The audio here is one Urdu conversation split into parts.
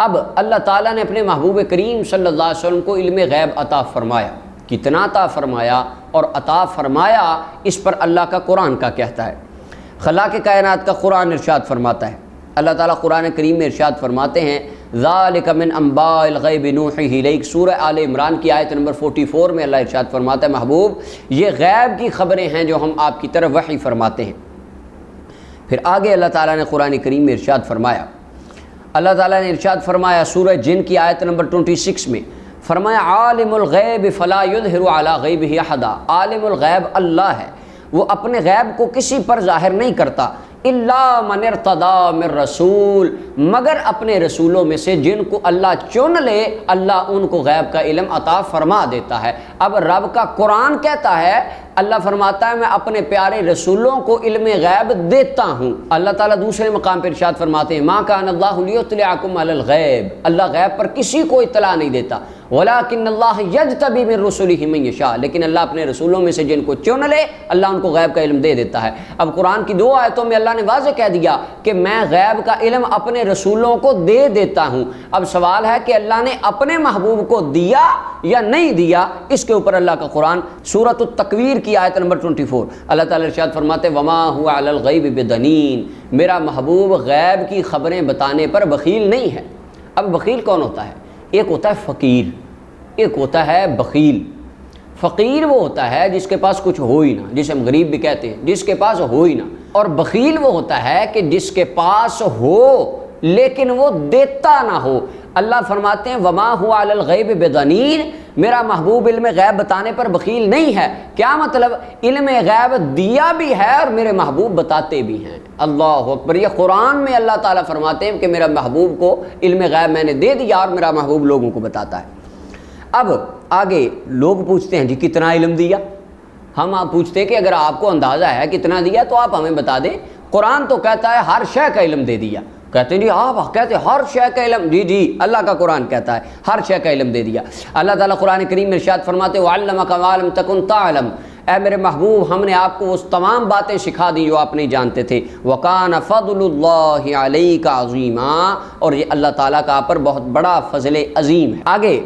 اب اللہ تعالیٰ نے اپنے محبوب کریم صلی اللہ علیہ وسلم کو علم غیب عطا فرمایا، کتنا عطا فرمایا اور عطا فرمایا اس پر اللہ کا قرآن کا کہتا ہے۔ خلاق کائنات کا قرآن ارشاد فرماتا ہے، اللہ تعالیٰ قرآن کریم میں ارشاد فرماتے ہیں ذالک من انباء الغیب نوحیہ الیک، سورہ آل عمران کی آیت نمبر 44 میں اللہ ارشاد فرماتا ہے محبوب یہ غیب کی خبریں ہیں جو ہم آپ کی طرف وحی فرماتے ہیں۔ پھر آگے اللہ تعالیٰ نے قرآن کریم میں ارشاد فرمایا، اللہ تعالیٰ نے ارشاد فرمایا سورہ جن کی آیت نمبر 26 میں، فرمایا عالم الغیب فلا یظہر علی غیبہ احدا، عالم الغیب اللہ ہے، وہ اپنے غیب کو کسی پر ظاہر نہیں کرتا، الا من ارتضی من رسول، مگر اپنے رسولوں میں سے جن کو اللہ چن لے اللہ ان کو غیب کا علم عطا فرما دیتا ہے۔ اب رب کا قرآن کہتا ہے، اللہ فرماتا ہے میں اپنے پیارے رسولوں کو علم غیب دیتا ہوں۔ اللہ تعالیٰ دوسرے مقام پر ارشاد فرماتے ہیں ما کان اللہ لیطلعکم علی الغیب، اللہ غیب پر کسی کو اطلاع نہیں دیتا، ولکن اللہ یجتبی من رسلہ من یشاء، لیکن اللہ اپنے رسولوں میں سے جن کو چن لے اللہ ان کو غیب کا علم دے دیتا ہے۔ اب قرآن کی 2 آیتوں میں اللہ نے واضح کہہ دیا کہ میں غیب کا علم اپنے رسولوں کو دے دیتا ہوں۔ اب سوال ہے کہ اللہ نے اپنے محبوب کو دیا یا نہیں دیا، اس کے اوپر اللہ کا قرآن سورۃ التکویر کی آیت نمبر 24 اللہ تعالیٰ ارشاد فرماتے وما هو علی الغیب بدنین، میرا محبوب غیب کی خبریں بتانے پر بخیل نہیں ہے۔ اب بخیل کون ہوتا ہے؟ ایک ہوتا ہے فقیر، ایک ہوتا ہے بخیل۔ فقیر وہ ہوتا ہے جس کے پاس کچھ ہو ہی نہ، جسے ہم غریب بھی کہتے ہیں، جس کے پاس ہو ہی نہ، اور بخیل وہ ہوتا ہے کہ جس کے پاس ہو لیکن وہ دیتا نہ ہو۔ اللہ فرماتے ہیں وما هو علی الغیب بدنین، میرا محبوب علم غیب بتانے پر بخیل نہیں ہے۔ کیا مطلب؟ علم غیب دیا بھی ہے اور میرے محبوب بتاتے بھی ہیں۔ اللہ اکبر، یہ قرآن میں اللہ تعالیٰ فرماتے ہیں کہ میرا محبوب کو علم غیب میں نے دے دیا اور میرا محبوب لوگوں کو بتاتا ہے۔ اب آگے لوگ پوچھتے ہیں جی کتنا علم دیا؟ ہم آپ پوچھتے ہیں کہ اگر آپ کو اندازہ ہے کتنا دیا تو آپ ہمیں بتا دیں۔ قرآن تو کہتا ہے ہر شے کا علم دے دیا۔ کہتے ہیں جی آپ کہتے ہیں ہر شے کا علم، جی اللہ کا قرآن کہتا ہے ہر شے کا علم دے دیا۔ اللہ تعالیٰ قرآن کریم میں ارشاد فرماتے وعلمک ما لم تکن تعلم، اے میرے محبوب ہم نے آپ کو وہ تمام باتیں سکھا دی جو آپ نہیں جانتے تھے۔ وکان فضل اللہ علیک عظیما، اور یہ اللہ تعالیٰ کا آپ پر بہت بڑا فضل عظیم ہے۔ آگے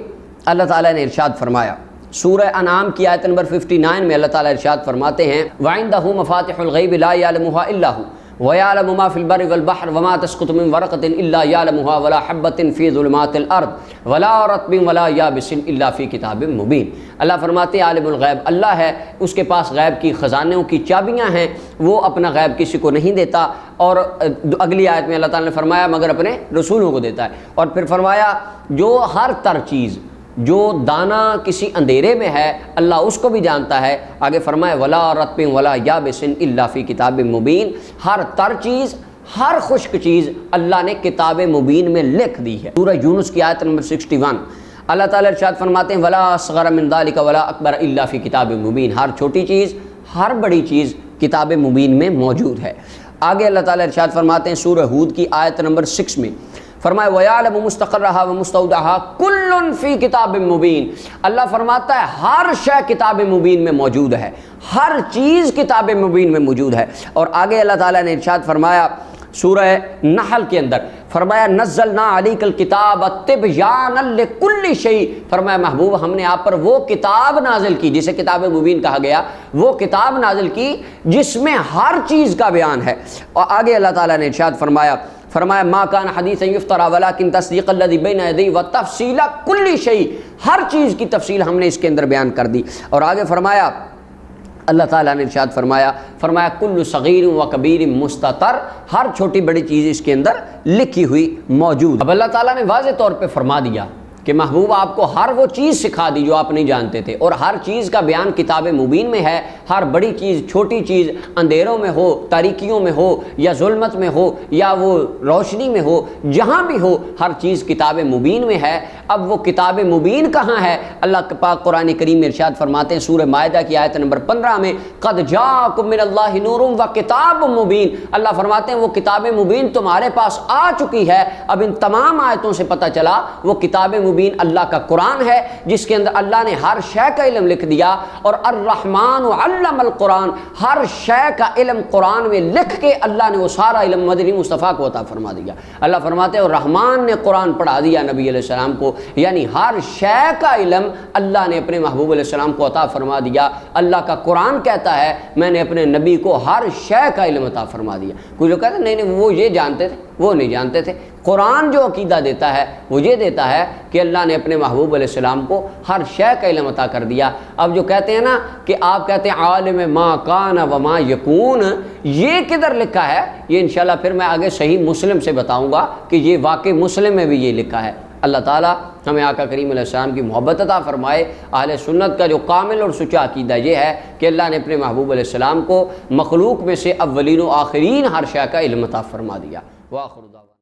اللہ تعالیٰ نے ارشاد فرمایا سورہ انعام کی آیت نمبر 59 میں اللہ تعالیٰ ارشاد فرماتے ہیں وعندہ مفاتح الغیب لا یعلمها الا هو وَيَعْلَمُ مَا فِي الْبَرِّ وَالْبَحْرِ وَمَا تَسْقُطُ مِنْ وَرَقَةٍ إِلَّا يَعْلَمُهَا وَلَا حَبَّةٍ فِي ظُلُمَاتِ الْأَرْضِ وَلَا رَطْبٍ وَلَا يَابِسٍ إِلَّا فِي كِتَابٍ مُبِينٍ۔ اللہ فرماتے ہیں عالم الغیب اللہ ہے، اس کے پاس غیب کی خزانوں کی چابیاں ہیں، وہ اپنا غیب کسی کو نہیں دیتا، اور اگلی آیت میں اللہ تعالیٰ نے فرمایا مگر اپنے رسولوں کو دیتا ہے، اور پھر فرمایا جو ہر تر چیز جو دانہ کسی اندھیرے میں ہے اللہ اس کو بھی جانتا ہے۔ آگے فرمائے ولا رطب ولا یابس الا فی کتاب مبین، ہر تر چیز ہر خشک چیز اللہ نے کتاب مبین میں لکھ دی ہے۔ سورہ یونس کی آیت نمبر 61 اللہ تعالیٰ ارشاد فرماتے ہیں ولا اصغر من ذلک ولا اکبر الا فی کتاب مبین، ہر چھوٹی چیز ہر بڑی چیز کتاب مبین میں موجود ہے۔ آگے اللہ تعالیٰ ارشاد فرماتے ہیں سورہ ہود کی آیت نمبر 6 میں فرمایا وَيَعْلَمُ مُسْتَقَرَّهَا وَمُسْتَوْدَعَهَا كُلٌّ فِي كِتَابٍ مُبِينٍ، اللہ فرماتا ہے ہر شے کتاب مبین میں موجود ہے، ہر چیز کتاب مبین میں موجود ہے۔ اور آگے اللہ تعالیٰ نے ارشاد فرمایا سورہ نحل کے اندر فرمایا نزلنا علیک الکتاب تبیانا لکل شیء، فرمایا محبوب ہم نے آپ پر وہ کتاب نازل کی جسے کتاب مبین کہا گیا، وہ کتاب نازل کی جس میں ہر چیز کا بیان ہے۔ اور آگے اللہ تعالیٰ نے ارشاد فرمایا ما کان حدیثا یفترا ولکن تصدیق الذی بین یدیہ وتفصیل کل شیء، ہر چیز کی تفصیل ہم نے اس کے اندر بیان کر دی۔ اور آگے فرمایا اللہ تعالیٰ نے ارشاد فرمایا کل صغیر و کبیر مستتر، ہر چھوٹی بڑی چیز اس کے اندر لکھی ہوئی موجود۔ اب اللہ تعالیٰ نے واضح طور پہ فرما دیا کہ محبوب آپ کو ہر وہ چیز سکھا دی جو آپ نہیں جانتے تھے، اور ہر چیز کا بیان کتاب مبین میں ہے۔ ہر بڑی چیز چھوٹی چیز اندھیروں میں ہو، تاریکیوں میں ہو، یا ظلمت میں ہو، یا وہ روشنی میں ہو، جہاں بھی ہو ہر چیز کتاب مبین میں ہے۔ اب وہ کتاب مبین کہاں ہے؟ اللہ پاک قرآن کریم میں ارشاد فرماتے ہیں سورہ مائدہ کی آیت نمبر 15 میں، قد جاءکم من اللہ نور و کتاب مبین، اللہ فرماتے ہیں وہ کتاب مبین تمہارے پاس آ چکی ہے۔ اب ان تمام آیتوں سے پتہ چلا وہ کتاب مبین اللہ کا قرآن ہے، جس کے اندر اللہ نے ہر شے کا علم لکھ دیا، اور الرحمن علم القرآن، ہر شے کا علم قرآن میں لکھ کے اللہ نے وہ سارا علم مدنی مصطفیٰ کو عطا فرما دیا۔ اللہ فرماتے ہیں الرحمن نے قرآن پڑھا دیا نبی علیہ السلام کو، یعنی ہر شے کا علم اللہ نے اپنے محبوب علیہ السلام کو عطا فرما دیا۔ اللہ کا قرآن کہتا ہے میں نے اپنے نبی کو ہر شے کا علم عطا فرما دیا۔ کچھ لوگ کہتے ہیں نہیں وہ یہ جانتے تھے، وہ نہیں جانتے تھے۔ قرآن جو عقیدہ دیتا ہے وہ یہ دیتا ہے کہ اللہ نے اپنے محبوب علیہ السلام کو ہر شے کا علم عطا کر دیا۔ اب جو کہتے ہیں نا کہ آپ کہتے ہیں عالم ما کان و ما یکون، یہ کدھر لکھا ہے؟ یہ انشاءاللہ پھر میں آگے صحیح مسلم سے بتاؤں گا کہ یہ واقع مسلم میں بھی یہ لکھا ہے۔ اللہ تعالیٰ ہمیں آقا کریم علیہ السلام کی محبت عطا فرمائے۔ اہل سنت کا جو کامل اور سچا عقیدہ یہ ہے کہ اللہ نے اپنے محبوب علیہ السلام کو مخلوق میں سے اولین و آخرین ہر شے کا علم عطا فرما دیا۔ وآخر دعوانا